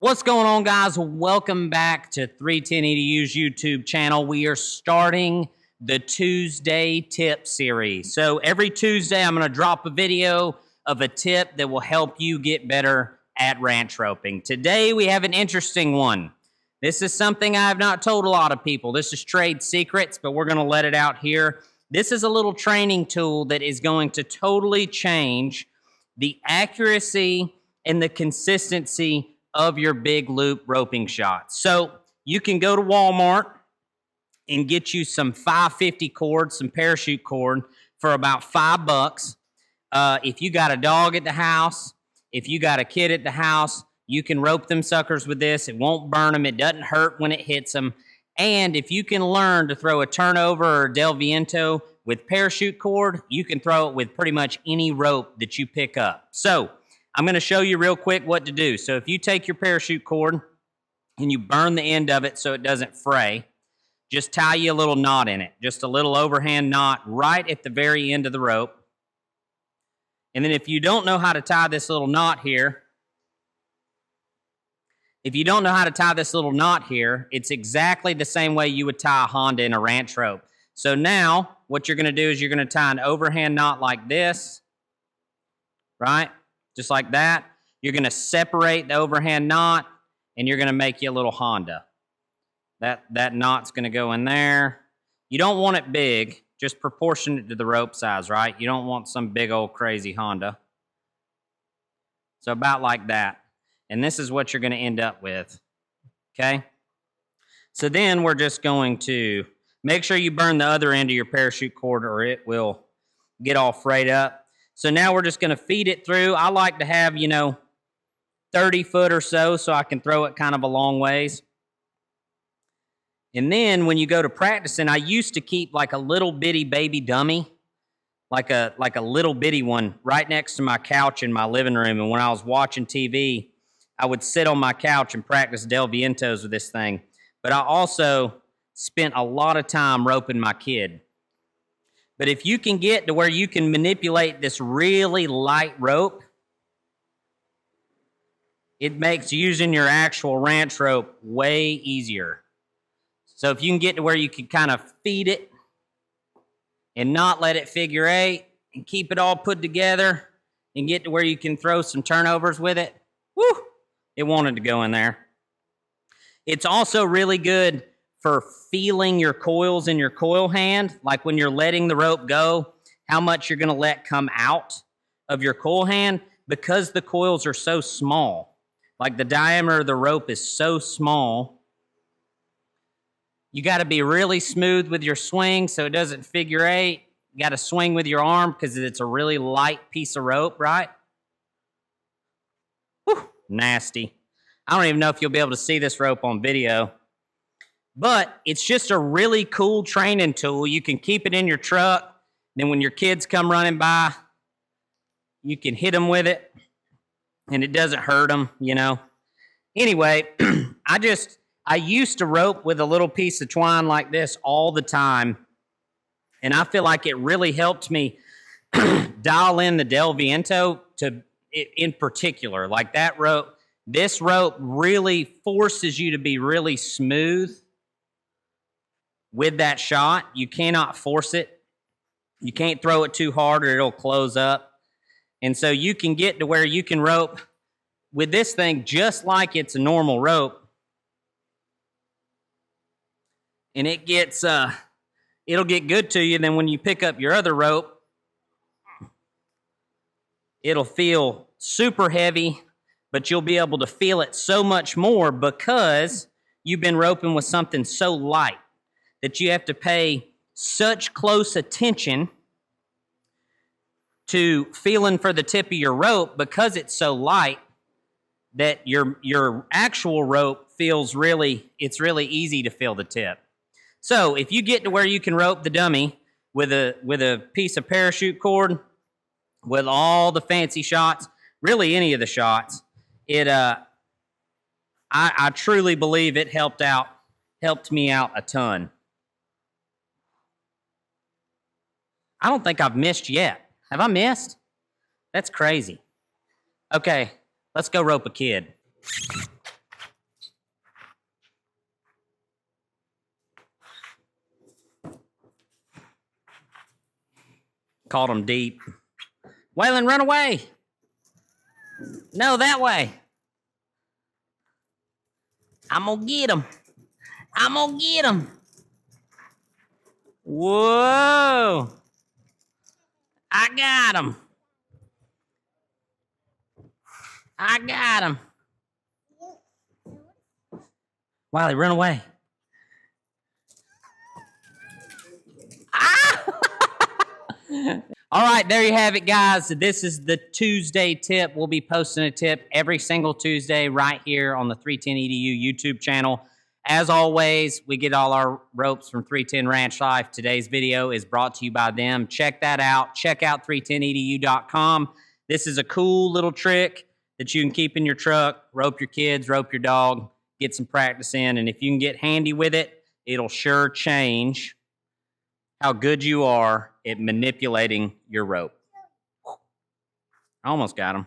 What's going on, guys? Welcome back to 310 EDU's YouTube channel. We are starting the Tuesday tip series. So every Tuesday, I'm going to drop a video of a tip that will help you get better at ranch roping. Today, we have an interesting one. This is something I have not told a lot of people. This is trade secrets, but we're going to let it out here. This is a little training tool that is going to totally change the accuracy and the consistency of your big loop roping shots. So you can go to Walmart and get you some 550 cord, some parachute cord for about $5. If you got a dog at the house, if you got a kid at the house, you can rope them suckers with this. It won't burn them. It doesn't hurt when it hits them. And if you can learn to throw a turnover or del viento with parachute cord, you can throw it with pretty much any rope that you pick up. So I'm going to show you real quick what to do. So if you take your parachute cord and you burn the end of it so it doesn't fray, just tie you a little knot in it, just a little overhand knot right at the very end of the rope. And then if you don't know how to tie this little knot here, it's exactly the same way you would tie a Honda in a ranch rope. So now what you're going to do is you're going to tie an overhand knot like this, right? Just like that. You're going to separate the overhand knot, and you're going to make you a little Honda. That knot's going to go in there. You don't want it big, just proportionate to the rope size, right? You don't want some big old crazy Honda. So about like that. And this is what you're going to end up with, okay? So then we're just going to make sure you burn the other end of your parachute cord or it will get all frayed up. So now we're just going to feed it through. I like to have, 30 foot or so I can throw it kind of a long ways. And then when you go to practicing, I used to keep like a little bitty baby dummy, like a little bitty one right next to my couch in my living room. And when I was watching TV, I would sit on my couch and practice del vientos with this thing. But I also spent a lot of time roping my kid. But if you can get to where you can manipulate this really light rope, it makes using your actual ranch rope way easier. So if you can get to where you can kind of feed it and not let it figure eight and keep it all put together and get to where you can throw some turnovers with it, whoo, it wanted to go in there. It's also really good for feeling your coils in your coil hand, like when you're letting the rope go, how much you're going to let come out of your coil hand because the coils are so small. Like the diameter of the rope is so small. You got to be really smooth with your swing so it doesn't figure eight. You got to swing with your arm because it's a really light piece of rope, right? Whew, nasty. I don't even know if you'll be able to see this rope on video. But it's just a really cool training tool. You can keep it in your truck. Then when your kids come running by, you can hit them with it. And it doesn't hurt them, Anyway, I used to rope with a little piece of twine like this all the time. And I feel like it really helped me dial in the del viento in particular. Like that rope, this rope really forces you to be really smooth with that shot. You cannot force it. You can't throw it too hard or it'll close up. And so you can get to where you can rope with this thing just like it's a normal rope. And it gets, it'll get good to you. Then when you pick up your other rope, it'll feel super heavy, but you'll be able to feel it so much more because you've been roping with something so light that you have to pay such close attention to feeling for the tip of your rope because it's so light that your actual rope feels it's really easy to feel the tip. So if you get to where you can rope the dummy with a piece of parachute cord, with all the fancy shots, really any of the shots, I truly believe it helped me out a ton. I don't think I've missed yet. Have I missed? That's crazy. Okay, let's go rope a kid. Caught him deep. Waylon, run away. No, that way. I'm going to get him. I'm going to get him. Whoa. I got him. I got him. Wiley, run away. Ah! All right, there you have it, guys. This is the Tuesday tip. We'll be posting a tip every single Tuesday right here on the 310EDU YouTube channel. As always, we get all our ropes from 310 Ranch Life. Today's video is brought to you by them. Check that out. Check out 310edu.com. This is a cool little trick that you can keep in your truck, rope your kids, rope your dog, get some practice in. And if you can get handy with it, it'll sure change how good you are at manipulating your rope. I almost got him.